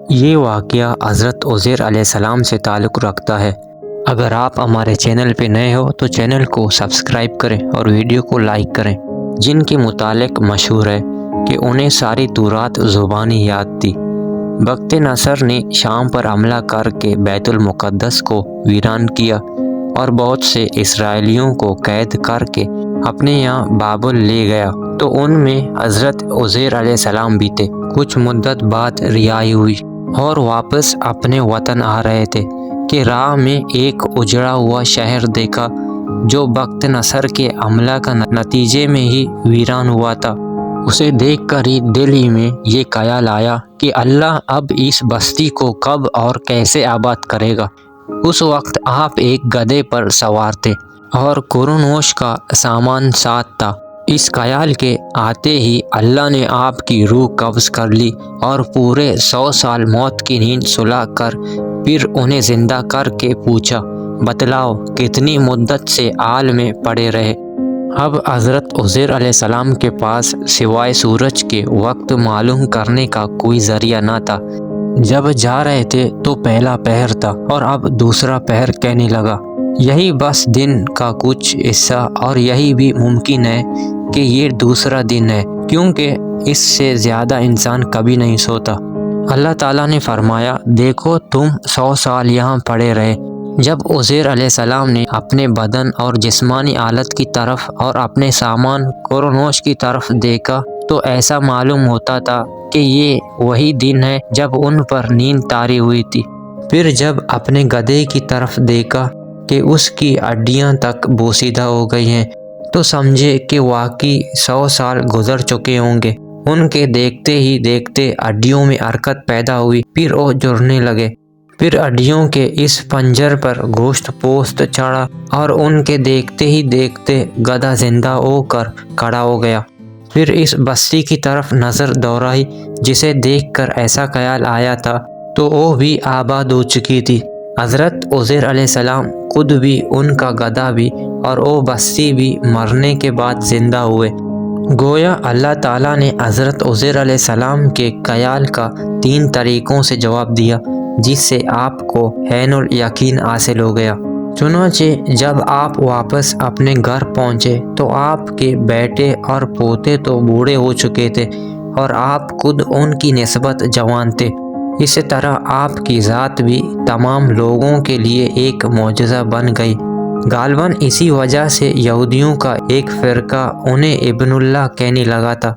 یہ واقعہ حضرت عزیر علیہ السلام سے تعلق رکھتا ہے۔ اگر آپ ہمارے چینل پہ نئے ہو تو چینل کو سبسکرائب کریں اور ویڈیو کو لائک کریں۔ جن کے متعلق مشہور ہے کہ انہیں ساری تورات زبانی یاد تھی۔ بخت نصر نے شام پر حملہ کر کے بیت المقدس کو ویران کیا اور بہت سے اسرائیلیوں کو قید کر کے اپنے یہاں بابل لے گیا، تو ان میں حضرت عزیر علیہ السلام بھی تھے۔ کچھ مدت بعد رہائی ہوئی اور واپس اپنے وطن آ رہے تھے کہ راہ میں ایک اجڑا ہوا شہر دیکھا جو بخت نصر کے حملہ کا نتیجے میں ہی ویران ہوا تھا۔ اسے دیکھ کر ہی دل ہی میں یہ خیال آیا کہ اللہ اب اس بستی کو کب اور کیسے آباد کرے گا۔ اس وقت آپ ایک گدھے پر سوار تھے اور قرنوش کا سامان ساتھ تھا۔ اس خیال کے آتے ہی اللہ نے آپ کی روح قبض کر لی اور پورے 100 سال موت کی نیند سلا کر پھر انہیں زندہ کر کے پوچھا، بتلاؤ کتنی مدت سے حال میں پڑے رہے؟ اب حضرت عزیر علیہ السلام کے پاس سوائے سورج کے وقت معلوم کرنے کا کوئی ذریعہ نہ تھا۔ جب جا رہے تھے تو پہلا پہر تھا اور اب دوسرا پہر کہنے لگا۔ یہی بس دن کا کچھ حصہ، اور یہی بھی ممکن ہے کہ یہ دوسرا دن ہے، کیونکہ اس سے زیادہ انسان کبھی نہیں سوتا۔ اللہ تعالیٰ نے فرمایا، دیکھو تم 100 سال یہاں پڑے رہے۔ جب عزیر علیہ السلام نے اپنے بدن اور جسمانی حالت کی طرف اور اپنے سامان قرنوش کی طرف دیکھا تو ایسا معلوم ہوتا تھا کہ یہ وہی دن ہے جب ان پر نیند طاری ہوئی تھی۔ پھر جب اپنے گدھے کی طرف دیکھا کہ اس کی ہڈیاں تک بوسیدہ ہو گئی ہیں تو سمجھے کہ واقعی 100 سال گزر چکے ہوں گے۔ ان کے دیکھتے ہی دیکھتے ہڈیوں میں حرکت پیدا ہوئی، پھر وہ جڑنے لگے۔ پھر ہڈیوں کے اس پنجر پر گوشت پوست چڑھا اور ان کے دیکھتے ہی دیکھتے گدھا زندہ ہو کر کھڑا ہو گیا۔ پھر اس بستی کی طرف نظر دوڑائی جسے دیکھ کر ایسا خیال آیا تھا تو وہ بھی آباد ہو چکی تھی۔ حضرت عزیر علیہ السلام خود بھی، ان کا گدھا بھی اور وہ بستی بھی مرنے کے بعد زندہ ہوئے۔ گویا اللہ تعالیٰ نے حضرت عزیر علیہ السلام کے خیال کا 3 طریقوں سے جواب دیا، جس سے آپ کو عین الیقین حاصل ہو گیا۔ چنانچہ جب آپ واپس اپنے گھر پہنچے تو آپ کے بیٹے اور پوتے تو بوڑھے ہو چکے تھے اور آپ خود ان کی نسبت جوان تھے۔ اسی طرح آپ کی ذات بھی تمام لوگوں کے لیے ایک معجزہ بن گئی۔ غالباً اسی وجہ سے یہودیوں کا ایک فرقہ انہیں ابن اللہ کہنے لگا تھا۔